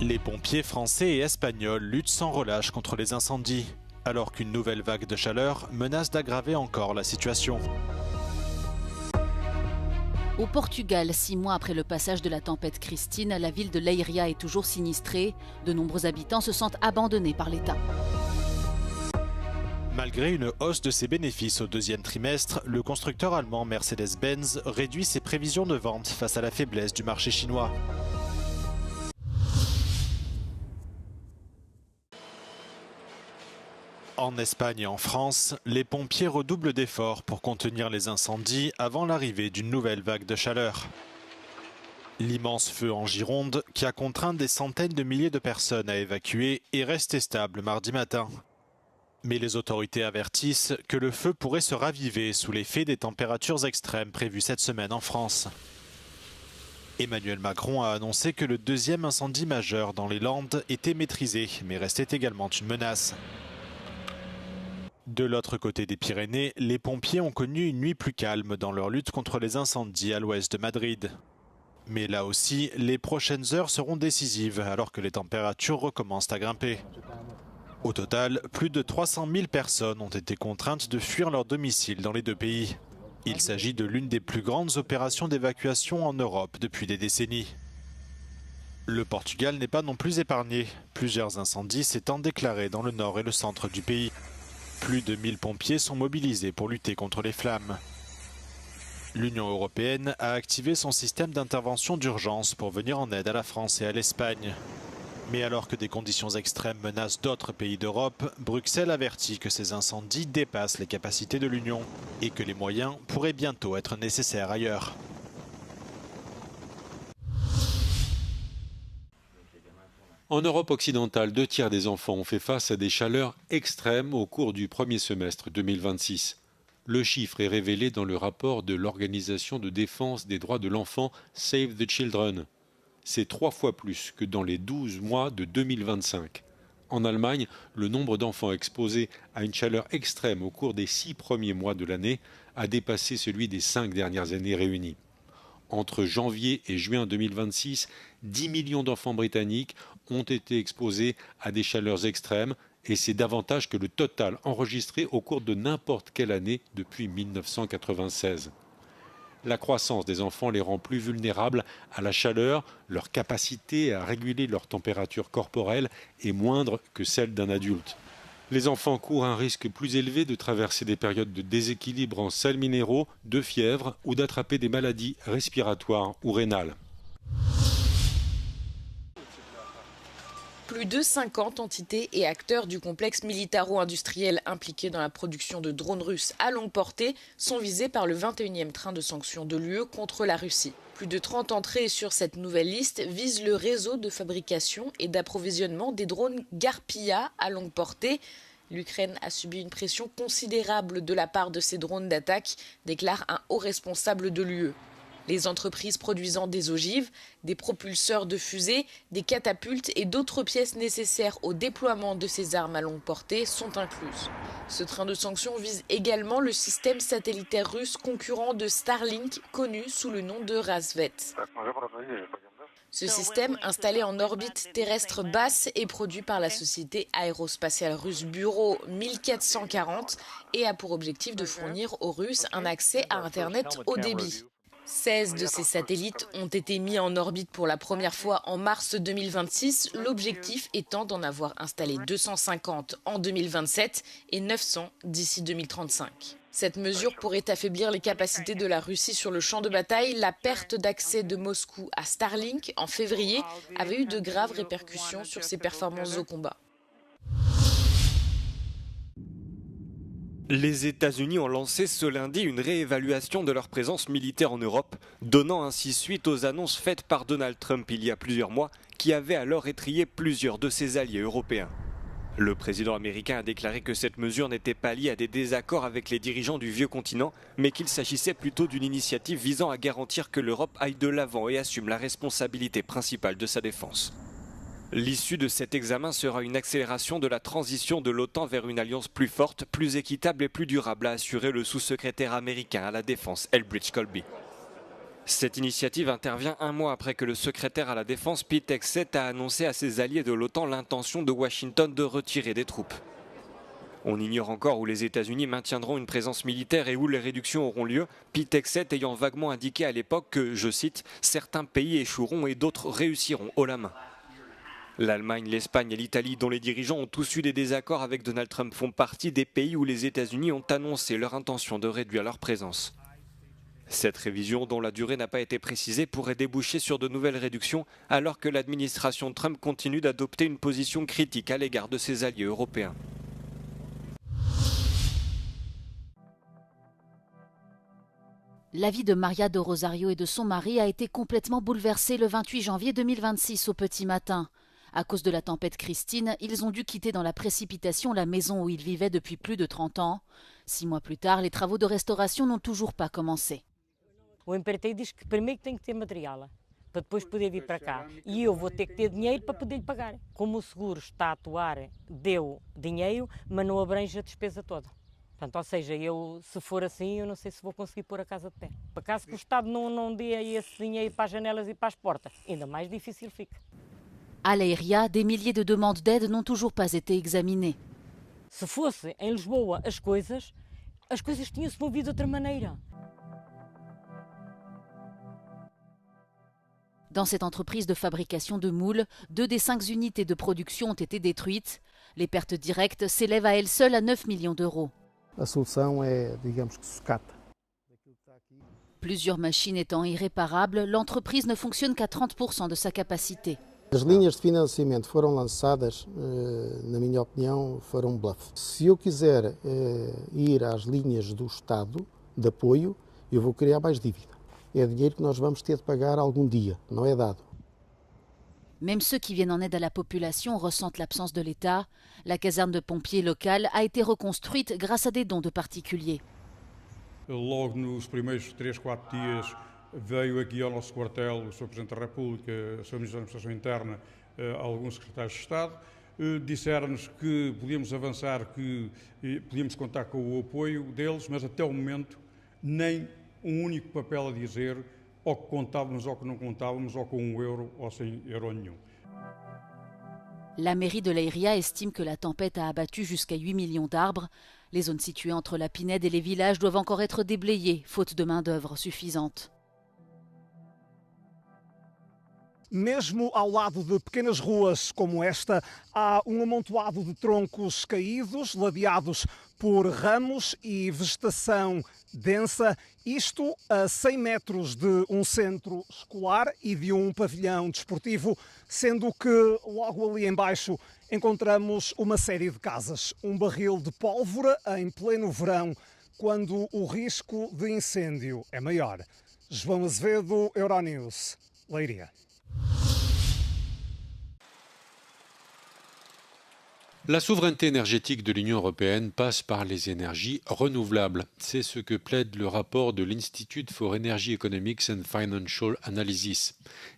Les pompiers français et espagnols luttent sans relâche contre les incendies, alors qu'une nouvelle vague de chaleur menace d'aggraver encore la situation. Au Portugal, 6 mois après le passage de la tempête Christine, la ville de Leiria est toujours sinistrée. De nombreux habitants se sentent abandonnés par l'État. Malgré une hausse de ses bénéfices au deuxième trimestre, le constructeur allemand Mercedes-Benz réduit ses prévisions de vente face à la faiblesse du marché chinois. En Espagne et en France, les pompiers redoublent d'efforts pour contenir les incendies avant l'arrivée d'une nouvelle vague de chaleur. L'immense feu en Gironde, qui a contraint des centaines de milliers de personnes à évacuer, est resté stable mardi matin. Mais les autorités avertissent que le feu pourrait se raviver sous l'effet des températures extrêmes prévues cette semaine en France. Emmanuel Macron a annoncé que le deuxième incendie majeur dans les Landes était maîtrisé, mais restait également une menace. De l'autre côté des Pyrénées, les pompiers ont connu une nuit plus calme dans leur lutte contre les incendies à l'ouest de Madrid. Mais là aussi, les prochaines heures seront décisives alors que les températures recommencent à grimper. Au total, plus de 300 000 personnes ont été contraintes de fuir leur domicile dans les deux pays. Il s'agit de l'une des plus grandes opérations d'évacuation en Europe depuis des décennies. Le Portugal n'est pas non plus épargné. Plusieurs incendies s'étant déclarés dans le nord et le centre du pays. Plus de 1000 pompiers sont mobilisés pour lutter contre les flammes. L'Union européenne a activé son système d'intervention d'urgence pour venir en aide à la France et à l'Espagne. Mais alors que des conditions extrêmes menacent d'autres pays d'Europe, Bruxelles avertit que ces incendies dépassent les capacités de l'Union et que les moyens pourraient bientôt être nécessaires ailleurs. En Europe occidentale, 2 tiers des enfants ont fait face à des chaleurs extrêmes au cours du premier semestre 2026. Le chiffre est révélé dans le rapport de l'Organisation de défense des droits de l'enfant Save the Children. C'est 3 fois plus que dans les 12 mois de 2025. En Allemagne, le nombre d'enfants exposés à une chaleur extrême au cours des 6 premiers mois de l'année a dépassé celui des 5 dernières années réunies. Entre janvier et juin 2026, 10 millions d'enfants britanniques ont été exposés à des chaleurs extrêmes et c'est davantage que le total enregistré au cours de n'importe quelle année depuis 1996. La croissance des enfants les rend plus vulnérables à la chaleur, leur capacité à réguler leur température corporelle est moindre que celle d'un adulte. Les enfants courent un risque plus élevé de traverser des périodes de déséquilibre en sels minéraux, de fièvre ou d'attraper des maladies respiratoires ou rénales. Plus de 50 entités et acteurs du complexe militaro-industriel impliqués dans la production de drones russes à longue portée sont visés par le 21e train de sanctions de l'UE contre la Russie. Plus de 30 entrées sur cette nouvelle liste visent le réseau de fabrication et d'approvisionnement des drones Garpia à longue portée. L'Ukraine a subi une pression considérable de la part de ces drones d'attaque, déclare un haut responsable de l'UE. Les entreprises produisant des ogives, des propulseurs de fusées, des catapultes et d'autres pièces nécessaires au déploiement de ces armes à longue portée sont incluses. Ce train de sanctions vise également le système satellitaire russe concurrent de Starlink, connu sous le nom de Razvet. Ce système, installé en orbite terrestre basse, est produit par la société aérospatiale russe Bureau 1440 et a pour objectif de fournir aux Russes un accès à Internet haut débit. 16 de ces satellites ont été mis en orbite pour la première fois en mars 2026, l'objectif étant d'en avoir installé 250 en 2027 et 900 d'ici 2035. Cette mesure pourrait affaiblir les capacités de la Russie sur le champ de bataille. La perte d'accès de Moscou à Starlink en février avait eu de graves répercussions sur ses performances au combat. Les États-Unis ont lancé ce lundi une réévaluation de leur présence militaire en Europe, donnant ainsi suite aux annonces faites par Donald Trump il y a plusieurs mois, qui avait alors étrillé plusieurs de ses alliés européens. Le président américain a déclaré que cette mesure n'était pas liée à des désaccords avec les dirigeants du vieux continent, mais qu'il s'agissait plutôt d'une initiative visant à garantir que l'Europe aille de l'avant et assume la responsabilité principale de sa défense. L'issue de cet examen sera une accélération de la transition de l'OTAN vers une alliance plus forte, plus équitable et plus durable, a assuré le sous-secrétaire américain à la défense, Elbridge Colby. Cette initiative intervient un mois après que le secrétaire à la défense Pete Hegseth a annoncé à ses alliés de l'OTAN l'intention de Washington de retirer des troupes. On ignore encore où les États-Unis maintiendront une présence militaire et où les réductions auront lieu, Pete Hegseth ayant vaguement indiqué à l'époque que, je cite, « certains pays échoueront et d'autres réussiront haut la main ». L'Allemagne, l'Espagne et l'Italie, dont les dirigeants ont tous eu des désaccords avec Donald Trump, font partie des pays où les États-Unis ont annoncé leur intention de réduire leur présence. Cette révision, dont la durée n'a pas été précisée, pourrait déboucher sur de nouvelles réductions, alors que l'administration Trump continue d'adopter une position critique à l'égard de ses alliés européens. La vie de Maria de Rosario et de son mari a été complètement bouleversée le 28 janvier 2026 au petit matin. À cause de la tempête Christine, ils ont dû quitter dans la précipitation la maison où ils vivaient depuis plus de 30 ans. 6 mois plus tard, les travaux de restauration n'ont toujours pas commencé. O empreiteiro diz que primeiro tem que ter material, para depois poder vir para cá. E eu vou ter que ter dinheiro para poder lhe pagar. Como o seguro está a atuar, deu dinheiro, mas não abrange a despesa toda. Portanto, ou seja, eu, se for assim, eu não sei se vou conseguir pôr a casa de pé. Por caso que o Estado não dê esse dinheiro para as janelas e para as portas, ainda mais difícil fica. À Leiria, des milliers de demandes d'aide n'ont toujours pas été examinées. Se fosse em Lisboa as coisas tinham-se movido de outra maneira. Dans cette entreprise de fabrication de moules, 2 des 5 unités de production ont été détruites. Les pertes directes s'élèvent à elles seules à 9 millions d'euros. A solução é, digamos que, sucata. Plusieurs machines étant irréparables, l'entreprise ne fonctionne qu'à 30% de sa capacité. As linhas de financiamento foram lançadas, na minha opinião, foram bluff. Se eu quiser ir às linhas do Estado de apoio, eu vou criar mais dívida. É dinheiro que nós vamos ter de pagar algum dia, não é dado. Même ceux qui viennent en aide à la population ressentent l'absence de l'État. La caserne de pompiers locale a été reconstruite grâce à des dons de particuliers. Logo nos primeiros 3-4 dias veio aqui ao nosso quartel o Sr. Presidente da República, o Sr. Ministro da Administração Interna, alguns secretários de Estado. Disseram-nos que podíamos avançar, que podíamos contar com o apoio deles, mas até o momento nem um único papel a dizer ou que contávamos ou que não contávamos, ou com €1 ou sem euro nenhum. La mairie de Leiria estime que la tempête a abattu jusqu'à 8 millions d'arbres. Les zones situées entre la Pinède et les villages doivent encore être déblayées, faute de main-d'œuvre suffisante. Mesmo ao lado de pequenas ruas como esta, há amontoado de troncos caídos, ladeados por ramos e vegetação densa, isto a 100 metros de um centro escolar e de um pavilhão desportivo, sendo que logo ali embaixo encontramos uma série de casas. Um barril de pólvora em pleno verão, quando o risco de incêndio é maior. João Azevedo, Euronews, Leiria. La souveraineté énergétique de l'Union européenne passe par les énergies renouvelables. C'est ce que plaide le rapport de l'Institute for Energy Economics and Financial Analysis.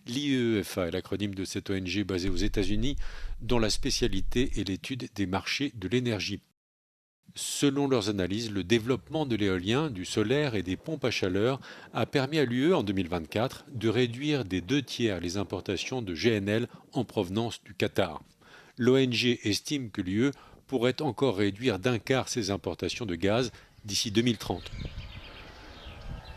L'IEEFA est l'acronyme de cette ONG basée aux États-Unis, dont la spécialité est l'étude des marchés de l'énergie. Selon leurs analyses, le développement de l'éolien, du solaire et des pompes à chaleur a permis à l'UE en 2024 de réduire des 2/3 les importations de GNL en provenance du Qatar. L'ONG estime que l'UE pourrait encore réduire d'1/4 ses importations de gaz d'ici 2030.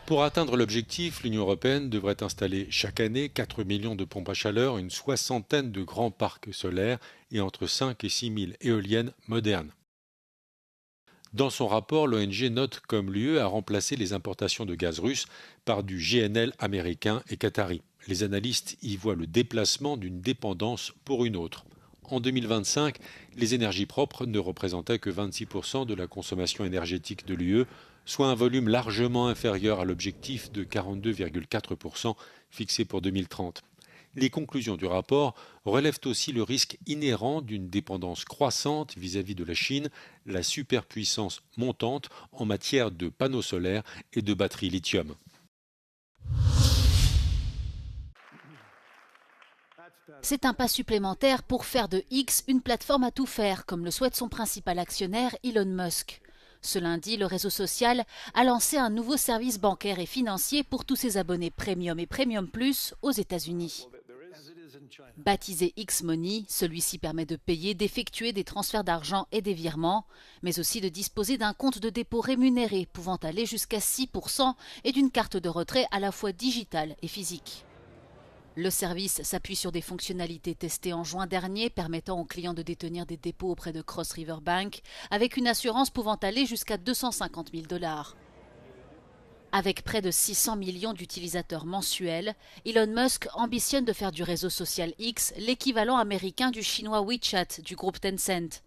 Pour atteindre l'objectif, l'Union européenne devrait installer chaque année 4 millions de pompes à chaleur, une 60aine de grands parcs solaires et entre 5 et 6 000 éoliennes modernes. Dans son rapport, l'ONG note comme l'UE a remplacé les importations de gaz russe par du GNL américain et qatari. Les analystes y voient le déplacement d'une dépendance pour une autre. En 2025, les énergies propres ne représentaient que 26% de la consommation énergétique de l'UE, soit un volume largement inférieur à l'objectif de 42,4% fixé pour 2030. Les conclusions du rapport relèvent aussi le risque inhérent d'une dépendance croissante vis-à-vis de la Chine, la superpuissance montante en matière de panneaux solaires et de batteries lithium. C'est un pas supplémentaire pour faire de X une plateforme à tout faire, comme le souhaite son principal actionnaire Elon Musk. Ce lundi, le réseau social a lancé un nouveau service bancaire et financier pour tous ses abonnés Premium et Premium Plus aux États-Unis. Baptisé X-Money, celui-ci permet de payer, d'effectuer des transferts d'argent et des virements, mais aussi de disposer d'un compte de dépôt rémunéré pouvant aller jusqu'à 6% et d'une carte de retrait à la fois digitale et physique. Le service s'appuie sur des fonctionnalités testées en juin dernier permettant aux clients de détenir des dépôts auprès de Cross River Bank avec une assurance pouvant aller jusqu'à 250 000 $. Avec près de 600 millions d'utilisateurs mensuels, Elon Musk ambitionne de faire du réseau social X l'équivalent américain du chinois WeChat du groupe Tencent.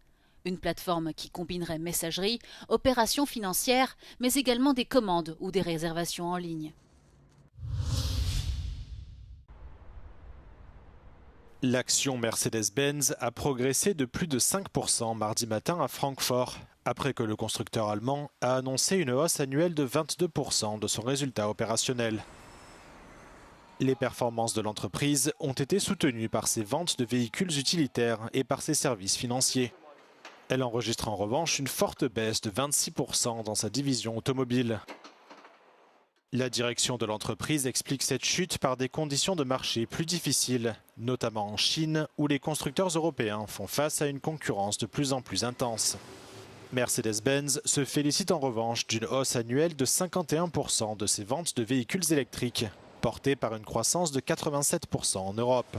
Une plateforme qui combinerait messagerie, opérations financières, mais également des commandes ou des réservations en ligne. L'action Mercedes-Benz a progressé de plus de 5% mardi matin à Francfort, après que le constructeur allemand a annoncé une hausse annuelle de 22% de son résultat opérationnel. Les performances de l'entreprise ont été soutenues par ses ventes de véhicules utilitaires et par ses services financiers. Elle enregistre en revanche une forte baisse de 26% dans sa division automobile. La direction de l'entreprise explique cette chute par des conditions de marché plus difficiles, notamment en Chine, où les constructeurs européens font face à une concurrence de plus en plus intense. Mercedes-Benz se félicite en revanche d'une hausse annuelle de 51% de ses ventes de véhicules électriques, portée par une croissance de 87% en Europe.